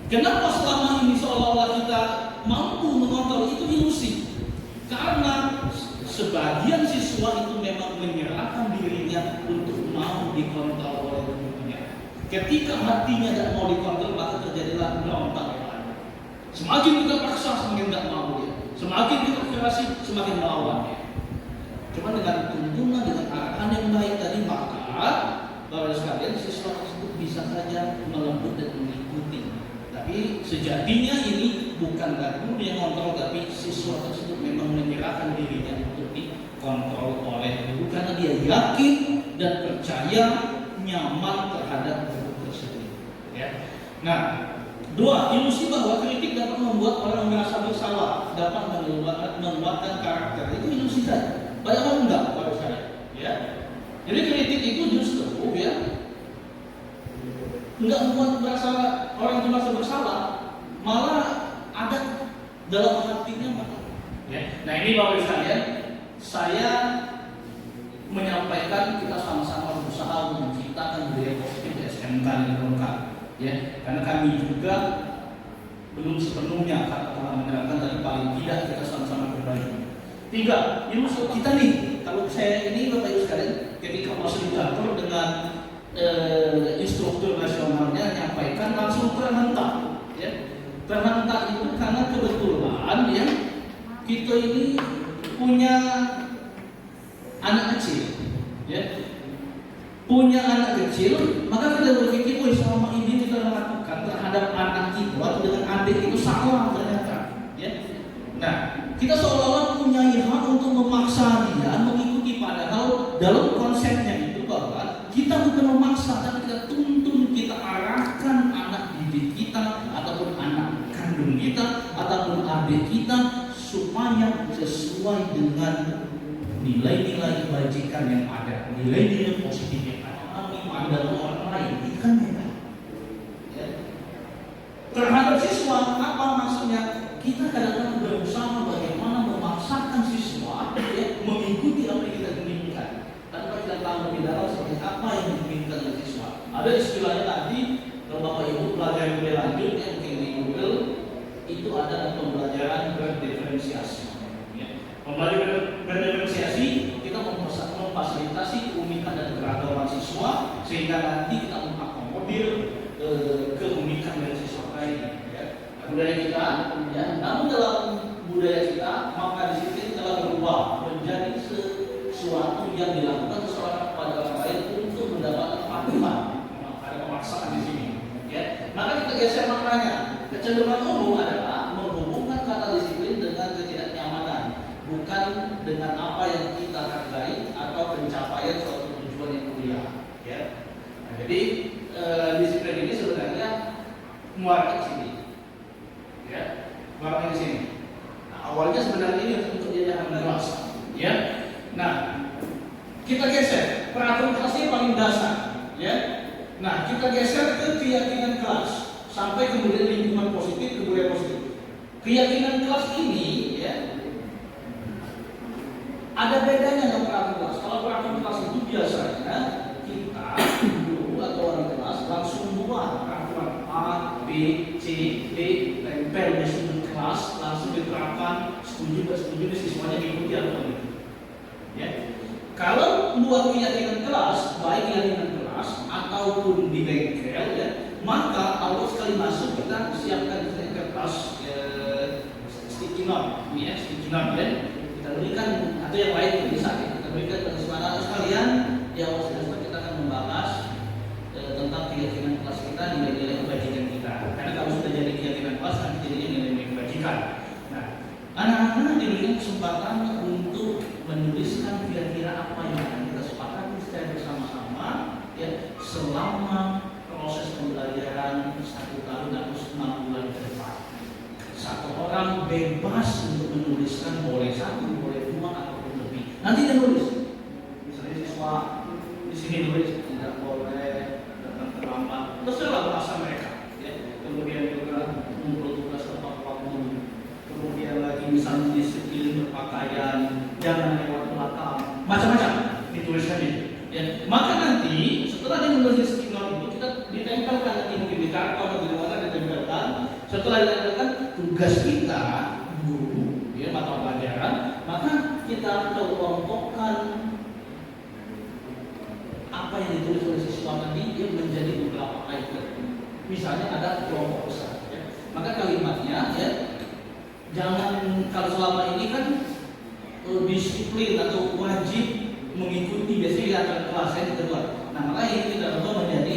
Kenapa selama ini seolah-olah kita mampu mengontrol itu ilusi? Karena sebagian siswa itu memang menyerahkan dirinya untuk mau dikontrol oleh gurunya. Ketika hatinya tidak mau dikontrol, maka terjadilah berontak. Semakin kita paksa, semakin tidak mau dia. Semakin kita kerasi, semakin melawan dia. Cuma dengan tuntunan, dengan arahan yang baik tadi, maka Bapak sekalian, siswa tersebut bisa saja melembut dan mengikuti. Tapi sejatinya ini bukan guru yang kontrol, tapi siswa tersebut memang menyerahkan dirinya untuk dikontrol oleh guru karena dia yakin dan percaya nyaman terhadap guru tersebut. Ya. Nah, 2, ilusi bahwa kritik dapat membuat orang merasa bersalah, dapat menguatkan karakter. Itu ilusi saja. Banyak orang enggak, Bapak saya. Ya. Jadi kritik itu justru, ya, enggak membuat orang itu merasa bersalah, malah ada dalam hatinya. Ya. Nah ini Bapak sekalian, saya menyampaikan kita sama-sama berusaha menciptakan budaya positif di SMK Negeri Berkah. Ya, karena kami juga belum sepenuhnya katakanlah menerapkan, tapi paling tidak kita sama-sama berbagi. 3, ilmu kita nih, kalau saya ini Bapak Ibu sekalian, ketika fasilitator dengan instruktur nasionalnya menyampaikan langsung terhentak, ya. Terhentak itu karena kebetulan ya kita ini punya anak kecil, ya. Punya anak kecil, maka kita berpikir, oh selama ini kita lakukan terhadap anak itu atau dengan adik itu salah ternyata. Ya. Nah, kita seolah-olah punya hak untuk memaksa dia mengikuti, padahal dalam konsepnya itu bahwa kita bukan memaksa, tapi kita yang sesuai dengan nilai-nilai kebajikan yang ada, nilai-nilai positif yang ada, pandangan orang lain itu kan beda. Ya. Terhadap siswa, apa maksudnya? Kita kadang-kadang berusaha bagaimana memaksakan siswa mengikuti apa yang kita inginkan, tanpa kita tahu lebih dalam seperti apa yang diinginkan oleh siswa. Ada istilahnya tadi, kalau Bapak Ibu pelajaran lebih lanjut yang mungkin di Google itu ada pembelajaran berdiferensiasi. Pembelajaran berdiferensiasi kita memfasilitasi keunikan dan keragaman siswa sehingga nanti kita mengakomodir keunikan dari siswa lain. Budaya kita, namun dalam budaya kita maka disiplin telah berubah menjadi sesuatu yang dilakukan seseorang kepada orang lain untuk mendapatkan penghakiman. Ada pemaksaan di sini. Maka kita geser maknanya. Kecenderungan umum adalah menghubungkan kata disiplin dengan ketidaknyamanan, bukan dengan apa yang kita hargai atau pencapaian suatu tujuan yang mulia. Nah, jadi disiplin ini sebenarnya muara di sini. Muara di sini. Nah, awalnya sebenarnya ini untuk jajaran kelas. Nah, kita geser peraturan kelasnya paling dasar. Nah, kita geser ke keyakinan kelas sampai kemudian lingkungan positif, kebudayaan positif. Keyakinan kelas ini ada bedanya dengan peraturan kelas. Kalau peraturan kelas itu biasanya kita guru atau orang kelas langsung buat peraturan A, B, C, D, tempel di sudut kelas, langsung diterapkan, setuju nggak setuju, siswanya mengikuti aturan itu. Kalau buat keyakinan kelas, baik keyakinan kelas ataupun di bengkel, maka awal sekali masuk kita siapkan kertas sticky note, kita berikan atau yang lain bisa kita berikan ke siswa sekalian. Di awal semester kita akan membahas tentang keyakinan kelas kita, nilai-nilai kebajikan kita. Karena kalau sudah jadi keyakinan kelas, nanti jadinya nilai-nilai kebajikan. Nah, anak-anak diberikan kesempatan untuk menuliskan kira-kira apa yang akan kita sepakati secara bersama-sama selama proses pembelajaran 1 tahun atau 6 bulan ke depan. Satu orang bebas untuk menuliskan, boleh 1, boleh 2 ataupun lebih. Nanti dia nulis. Misalnya siswa di sini nulis tidak boleh datang terlambat. Terserah bahasa mereka. Kemudian juga kumpul tugas tepat waktu. Kemudian lagi misalnya disiplin berpakaian, jangan lewat belakang, macam-macam dituliskannya. Maka nanti setelah menulis sticky note itu kita ditempelkan nanti mungkin di karton atau di mana ditempelkan. Setelah ditempelkan tugas kita guru mata pelajaran, maka kita kelompokkan apa yang ditulis oleh siswa tadi menjadi beberapa item. Misalnya ada kelompok besar, maka kalimatnya jangan, kalau selama ini kan disiplin atau wajib mengikuti biasanya aturan kelas yang kedua. Nah, maka ini kita ubah menjadi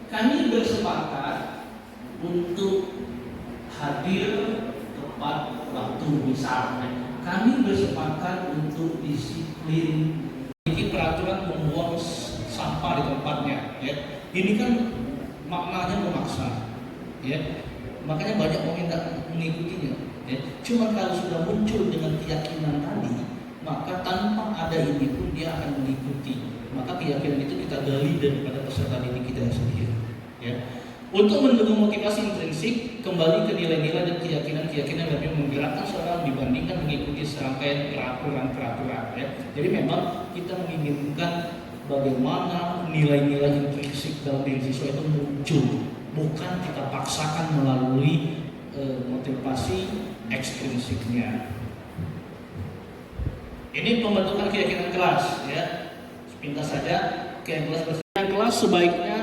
kami bersepakat untuk hadir tepat waktu. Misalnya kami bersepakat untuk disiplin memiliki peraturan membuang sampah di tempatnya. Ini kan maknanya memaksa. Makanya banyak orang yang tidak mengikutinya. Cuma kalau sudah muncul dengan keyakinan tadi, maka tanpa ada ini pun dia akan mengikuti. Maka keyakinan itu kita gali daripada peserta didik kita sendiri. Untuk mendukung motivasi intrinsik, kembali ke nilai-nilai dan keyakinan-keyakinan lebih menggerakkan seorang dibandingkan mengikuti serangkaian peraturan-peraturan. Jadi memang kita menginginkan bagaimana nilai-nilai intrinsik dalam diri siswa itu muncul, bukan kita paksakan melalui motivasi ekstrinsiknya. Ini pembentukan keyakinan kelas, sepintas saja. Keyakinan kelas sebaiknya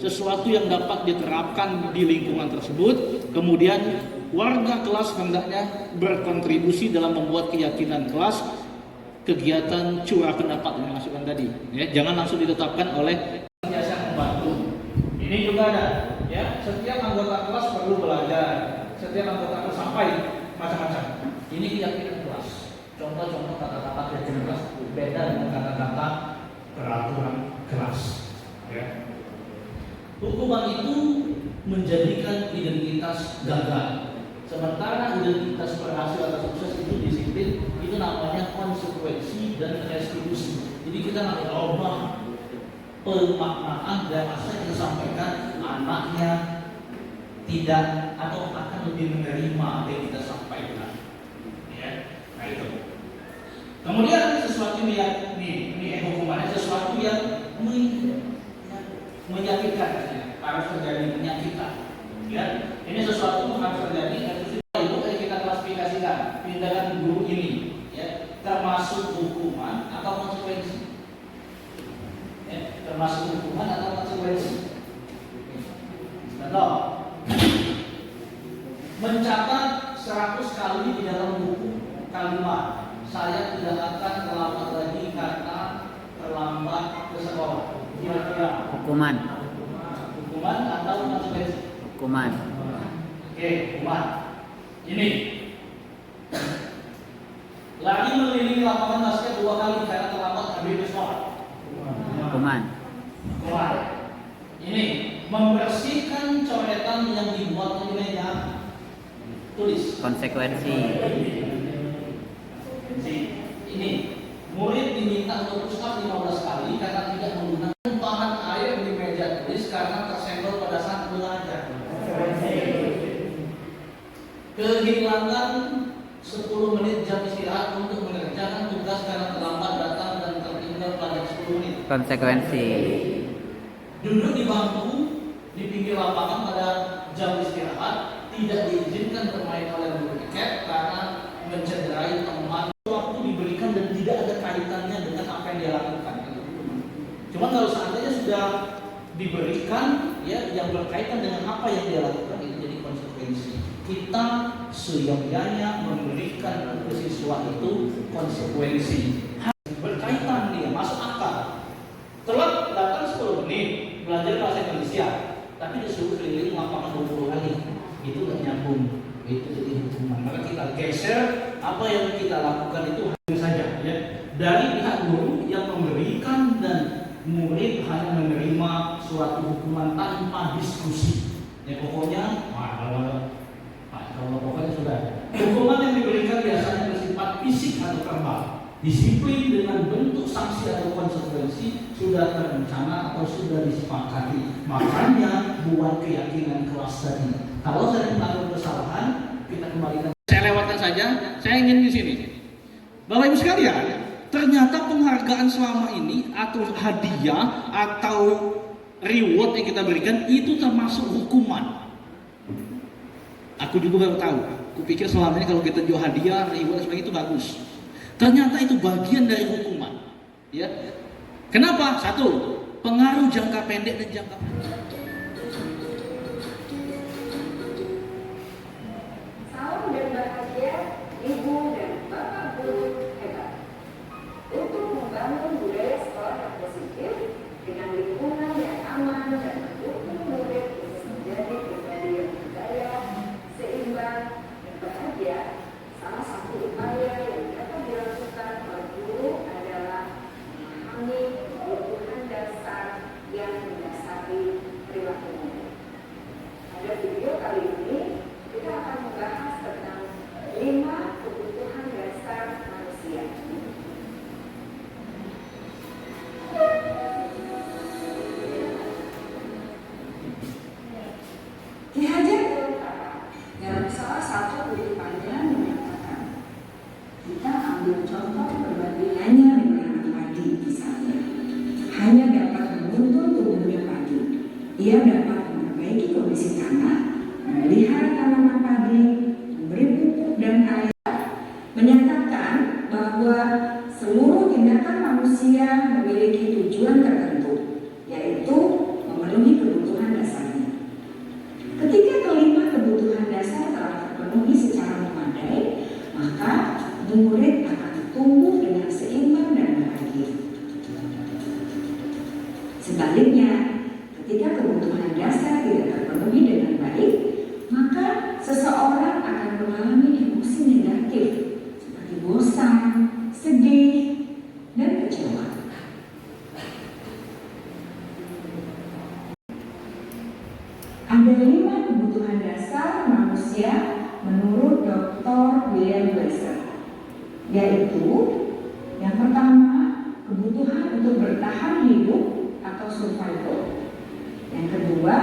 sesuatu yang dapat diterapkan di lingkungan tersebut. Kemudian warga kelas hendaknya berkontribusi dalam membuat keyakinan kelas, kegiatan curah pendapat yang dimasukkan tadi. Jangan langsung ditetapkan oleh biasa membantu. Ini juga ada. Setiap anggota kelas perlu belajar. Setiap anggota kelas sampai macam-macam. Ini keyakinan kelas. Contoh-contoh kata-kata keyakinan kelas beda dengan kata-kata peraturan kelas. Hukuman itu menjadikan identitas gagal. Sementara identitas berhasil atau sukses itu disiplin, itu namanya konsekuensi dan restitusi. Jadi kita nggak berubah pemaknaan dan apa yang disampaikan anaknya tidak atau akan lebih menerima apa yang kita sampaikan. Ya, nah itu. Kemudian sesuatu yang ini hukumannya sesuatu yang menyakitkan, harus terjadi menyakitkan. Ya, ini sesuatu yang harus terjadi. Itu kita klasifikasikan tindakan guru ini, ya, termasuk hukuman atau konsekuensi. Ya, termasuk hukuman atau konsekuensi. Contoh, mencatat 100 kali di dalam buku kalimat saya tidak akan terlambat lagi karena terlambat ke sekolah. Kira-kira Hukuman. Hukuman atau konsekuensi? Hukuman. Oke, hukuman. Ini lari mengelilingi lapangan basket 2 kali karena terlambat habis sekolah. Hukuman. Hukuman. Ini membersihkan coretan yang dibuat di meja tulis. Konsekuensi. Ini murid diminta untuk push up 15 kali karena tidak menggunakan bahan air di meja tulis karena tersenggol pada saat belajar. Kehilangan 10 menit jam istirahat untuk mengerjakan tugas karena terlambat datang dan tertinggal pada 10 menit. Konsekuensi. Duduk di bangku di pinggir lapangan pada jam istirahat, tidak diizinkan bermain oleh guru tiket karena mencederai teman. Waktu diberikan dan tidak ada kaitannya dengan apa yang dia lakukan. Cuma kalau seandainya sudah diberikan, ya, yang berkaitan dengan apa yang dia lakukan, itu jadi konsekuensi. Kita seyogyanya memberikan ke siswa itu konsekuensi. Berkaitan dia, masuk akal. Telat datang 10 menit belajar bahasa Indonesia, tapi disuruh keliling lapangan 20 kali, itu nggak nyambung, itu jadi hukuman. Maka kita geser apa yang kita lakukan itu hanya saja, ya, dari pihak guru yang memberikan dan murid hanya menerima suatu hukuman tanpa diskusi. Ya pokoknya, kalau pokoknya sudah. Hukuman yang diberikan biasanya bersifat fisik atau verbal. Disiplin dengan bentuk sanksi atau konsekuensi sudah terencana atau sudah disepakati. Makanya buat keyakinan kelas tadi. Kalau saya melakukan kesalahan, kita kembalikan. Saya lewatkan saja. Saya ingin di sini. Bapak Ibu sekalian, ternyata penghargaan selama ini atau hadiah atau reward yang kita berikan itu termasuk hukuman. Aku juga baru tahu. Aku pikir selama ini kalau kita jual hadiah, reward dan sebagainya itu bagus. Ternyata itu bagian dari hukuman. Ya. Kenapa? Satu, pengaruh jangka pendek dan jangka panjang. Salam dan bahagia Ibu dan Bapak guru hebat. Untuk membangun budaya sekolah yang positif dengan lingkungan yang aman dan mendukung murid untuk menjadi pribadi yang berdaya, seimbang dan bahagia, salah satu upaya yang dapat dilakukan oleh guru adalah memahami kebutuhan dasar yang mendasari perilaku murid. Pada video kali ini kita akan membahas tentang 5 kebutuhan dasar manusia. Ki Hajar dalam salah satu kutipannya menyatakan, kita ambil contoh perbandingannya dengan padi misalnya. Hanya dapat menuntun tumbuhnya padi. Ia dapat memperbaiki kondisi tanah, memelihara tanaman padi, memberi pupuk dan air. Menyatakan bahwa seluruh tindakan manusia memiliki tujuan tertentu, yaitu memenuhi kebutuhan dasarnya. Ketika kelima kebutuhan dasar telah terpenuhi secara memadai, maka murid akan tumbuh dengan seimbang dan bahagia. Sebaliknya, ketika kebutuhan dasar tidak terpenuhi dengan baik, maka seseorang akan mengalami emosi negatif seperti bosan, sedih, dan kecewa. Ada 5 kebutuhan dasar manusia menurut Dr. William Glasser, yaitu yang pertama, kebutuhan untuk bertahan hidup atau survival. Yang kedua,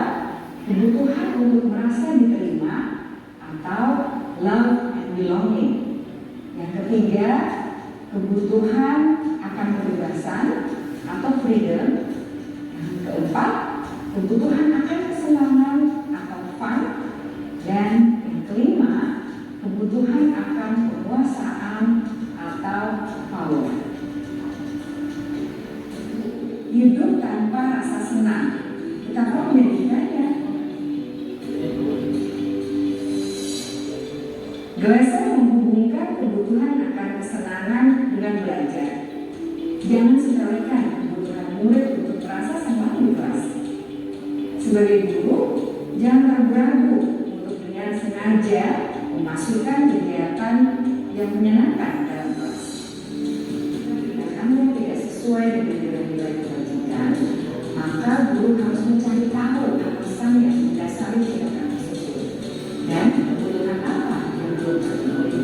kebutuhan untuk merasa diterima atau love and belonging. Yang ketiga, kebutuhan akan kebebasan atau freedom. Yang keempat, kebutuhan akan kesenangan atau fun. Dan yang kelima, kebutuhan akan kekuasaan atau power. Hidup tanpa rasa senang, kita perlu menjadikannya. Glasser menghubungkan kebutuhan akan kesenangan dengan belajar. Jangan sepelekan kebutuhan murid untuk merasa senang di kelas. Sebagai guru, jangan ragu untuk dengan sengaja memasukkan kegiatan yang menyenangkan dalam kelas. Jika kamu tidak sesuai dengan nilai-nilai kewajiban, maka guru harus mencari tahu alasan yang mendasari tindakan tersebut dan kebutuhan apa yang belum terpenuhi.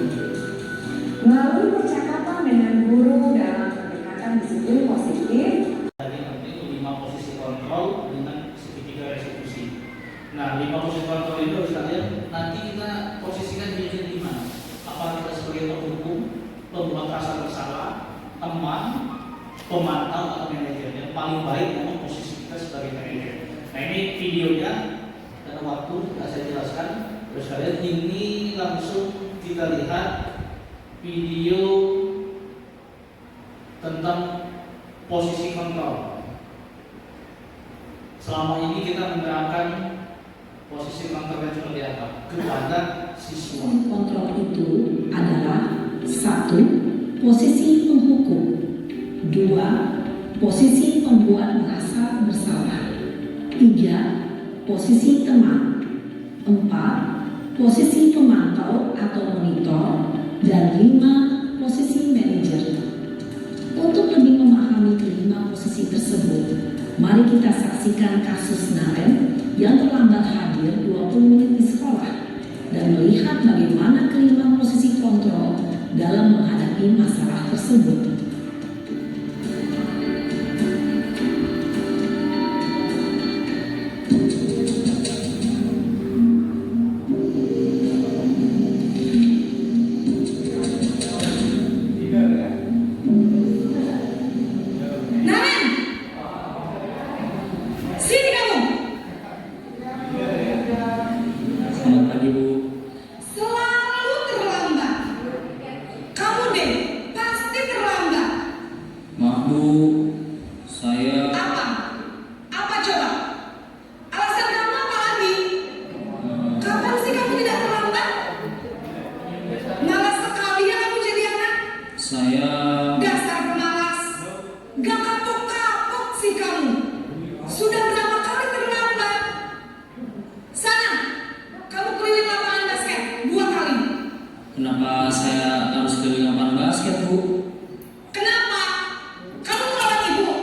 Melalui percakapan dengan guru dalam pendekatan disiplin positif, Tadi nanti 5 posisi kontrol dengan segitiga restitusi. Nah, 5 posisi kontrol itu harus kalian nanti kita posisikan diri di mana? Apakah kita sebagai penghukum, pembuat rasa bersalah, teman, pemantau atau manajer? Yang paling baik memang posisi kita sebagai manajer. Nah, ini videonya dalam waktu saya jelaskan. Terus kalian ini langsung kita lihat video tentang posisi kontrol. Selama ini kita menerapkan posisi kontrol yang seperti apa kepada siswa. Kontrol itu adalah 1. Posisi penghukum, 2. Posisi pembuat merasa bersalah, 3. Posisi teman, 4. Posisi pemantau atau monitor, dan 5. Posisi manajer. Untuk lebih memahami kelima posisi tersebut, mari kita saksikan kasus Naren yang terlambat hadir 20 menit di sekolah dan melihat bagaimana kelima posisi kontrol dalam menghadapi masalah tersebut. Selamat pagi, Bu. Selalu terlambat. Kamu deh pasti terlambat. Maaf, Bu. Saya Apa? Apa coba? Alasan kamu apa lagi? Kapan sih kamu tidak terlambat? Malas sekali ya kamu jadi anak. saya Dasar pemalas. Gak kapok-kapok sih kamu. Sudah berapa kali terlambat? Sana, kamu keliling lapangan basket 2 kali. kenapa saya harus keliling lapangan basket, Bu? Kenapa? Kamu melawan ibu.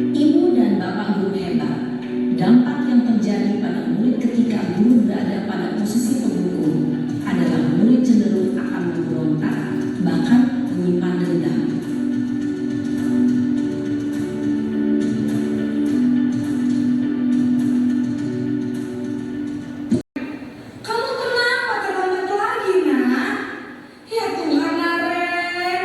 Ibu dan bapak guru hebat. Dampak yang terjadi pada murid ketika guru berada pada posisi penghukum adalah murid cenderung akan memberontak, bahkan menyimpan dendam. Kamu kenapa terlambat lagi, nak? Ya Tuhan, Naren.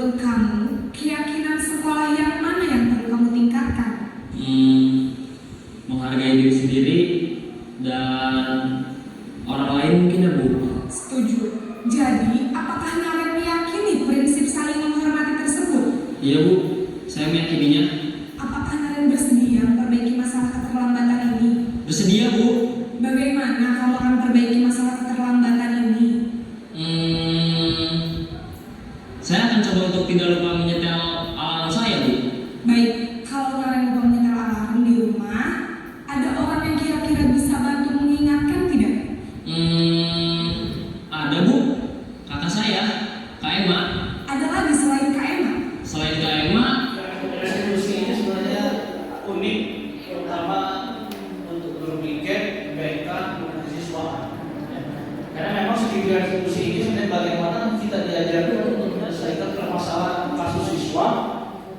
menurut kamu, keyakinan sekolah yang mana yang perlu kamu tingkatkan? Menghargai diri sendiri dan orang lain mungkin ya Bu. Setuju. Jadi, apakah Naren meyakini prinsip saling menghormati tersebut? Iya Bu, saya meyakininya. Apakah Naren bersedia memperbaiki masalah keterlambatan ini? Bersedia Bu. Bagaimana kamu akan perbaiki masalah keterlambatan ini? Saya akan coba untuk tidak lupa menyetel alarm saya Bu. Baik, kalau Naren lupa menyetel alarm di rumah, ada orang yang kira-kira bisa bantu mengingatkan tidak? Ada Bu, kakak saya, Kak Emma. Ada lagi selain Kak Emma? Selain Kak Emma, Restitusi ini sebenarnya unik, terutama untuk guru piket, BK, dan siswa. Karena memang segitiga restitusi ini sebenarnya bagaimana kita diajarkan untuk menyelesaikan permasalahan kasus siswa,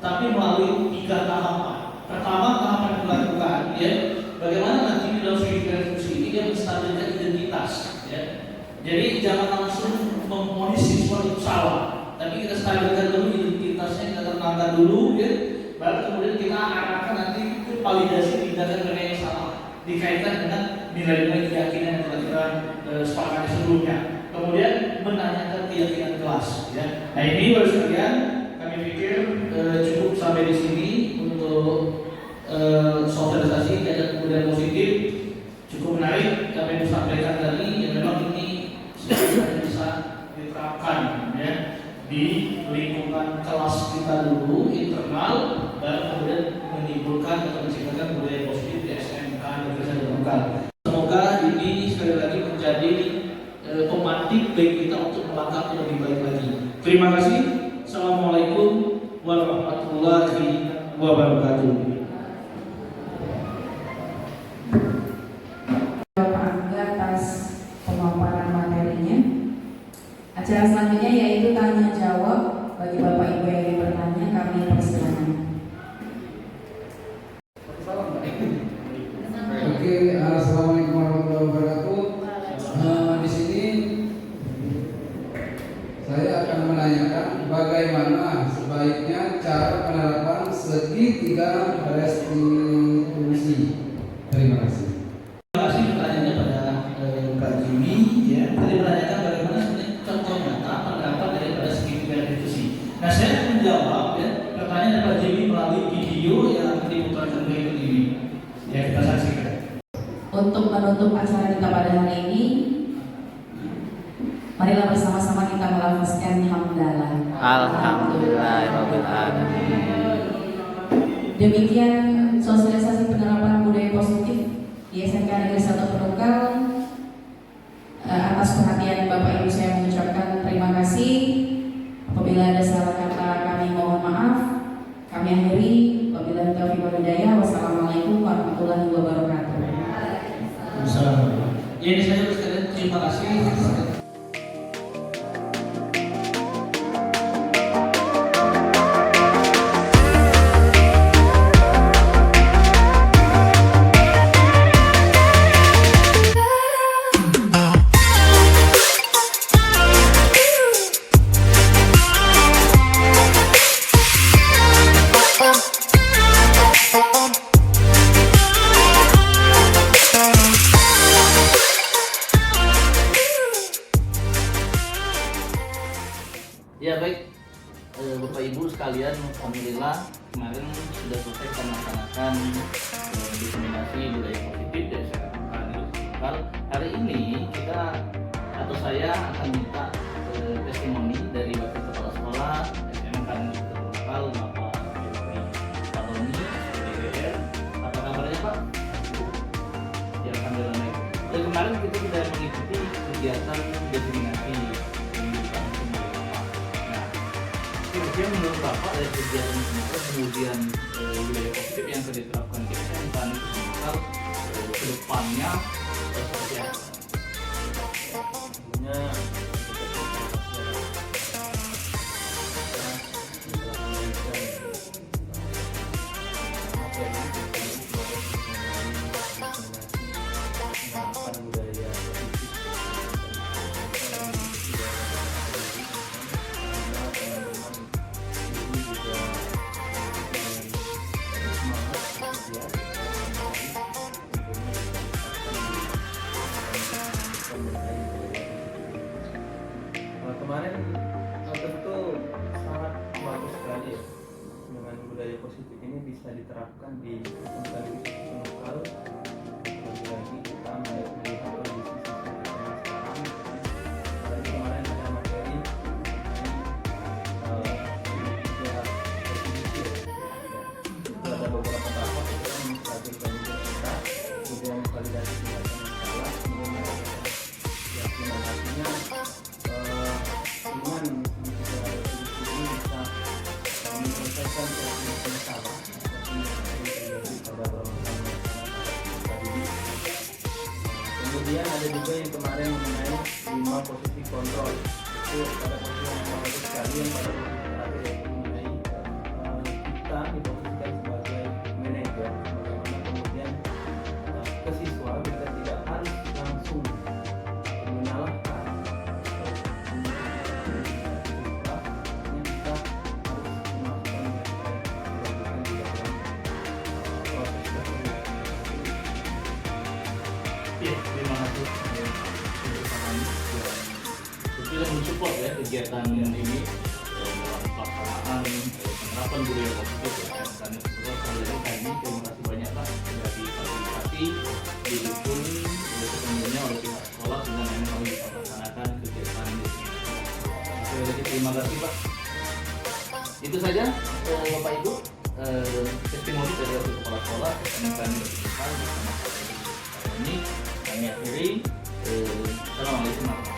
tapi melalui 3 tahapan. Pertama, tahapan dilakukan, ya, bagaimana nanti di dalam segitiga restitusi ini dia menstabilkan identitas, ya. Jadi jangan langsung memvonis siswa itu salah, tapi kita stabilkan dulu identitasnya, kita tenangkan dulu, ya. Baru kemudian kita arahkan nanti itu validasi tindakan mereka yang salah dikaitkan dengan nilai-nilai keyakinan yang telah kita sepakati sebelumnya. Kemudian menanyakan keyakinan kelas, ya. Nah ini baru sekalian kami pikir cukup sampai di sini untuk sosialisasi dan kemudian positif cukup menarik kami sampaikan tadi. Yang memang ini sebenarnya bisa diterapkan, ya, di lingkungan kelas kita dulu internal, dan kemudian menimbulkan atau menciptakan budaya positif di SMK dan bisa dilakukan. Semoga ini sekali lagi menjadi pemantik bagi kita untuk melangkah lebih baik lagi. Terima kasih. Assalamualaikum warahmatullahi wabarakatuh. Bapak Angga atas pemaparan materinya. Acara selanjutnya yaitu tanya jawab. Bagi Bapak Ibu yang ingin bertanya, kami persilakan. Oke, assalamualaikum warahmatullahi wabarakatuh. Di sini saya akan menanyakan bagaimana sebaiknya cara penerapan segitiga restitusi. Terima kasih. Terima kasih pertanyaannya pada Kak Jimmy, ya. Tadi menanyakan bagaimana sebenarnya contoh nyata penerapan daripada segitiga restitusi. Nah saya akan menjawab, ya, pertanyaan dari Pak Jimmy melalui video yang akan diputarkan berikut ini. Ya, kita saksikan. Untuk menutup acara kita pada hari ini, marilah bersama-sama kita melafazkan hamdalah. Alhamdulillahirabbil alamin. Demikian sosialisasi penerapan budaya positif di SMK Negeri 1 Penunggal. Atas perhatian Bapak Ibu saya mengucapkan terima kasih. Apabila ada salah kata kami mohon maaf. Kami akhiri. Wabillahi taufiq wal hidayah. Wassalamualaikum warahmatullahi wabarakatuh. Assalamualaikum. Ya, ini saja sekalian. Terima kasih. Ya baik, Bapak Ibu sekalian, alhamdulillah kemarin sudah selesai kita melaksanakan diseminasi budaya positif dari SMK Lokal. Hari ini kita atau saya akan minta testimoni dari Wakil Kepala Sekolah SMK Lokal Bapak Yuri Paloni DPR. Apa kabarnya Pak? Ya alhamdulillah baik. Dan kemarin kita sudah mengikuti kegiatan diseminasi. Kemudian menurut Bapak dari kegiatan ini kemudian budaya positif yang sudah diterapkan di SMK Negeri Lokal ke depannya seperti apa? kegiatan budaya positif ini bisa diterapkan di organisasi lokal. Lagi-lagi kita melihat kondisi siswa kita sekarang. Tadi kemarin ada materi ada beberapa tahap kita menstabilkan kita, kemudian validasi tindakan yang salah, kemudian implementasinya dengan ini bisa menyelesaikan sesuatu yang salah seperti yang terjadi pada permasalahan tadi. Kemudian ada juga yang kemarin mengenai 5 posisi kontrol, itu pada posisi yang bagus sekali, yang pada posisi terakhir yaitu mengenai kita diposisikan sebagai manajer, bagaimana kemudian ke siswa kita tidak harus langsung menyalahkan terima kasih sudah mensupport ya kegiatan ini dalam pelaksanaan penerapan budaya positif ya. Karena kali ini terima kasih banyak Pak sudah difasilitasi, didukung sepenuhnya oleh pihak sekolah dengan ini kami bisa melaksanakan kegiatan ini. Sekali lagi terima kasih Pak. Itu saja Bapak Ibu testimoni dari wakil kepala sekolah yang kami berikan bersama ini. Kami akhiri. Assalamualaikum warahmatullahi wabarakatuh.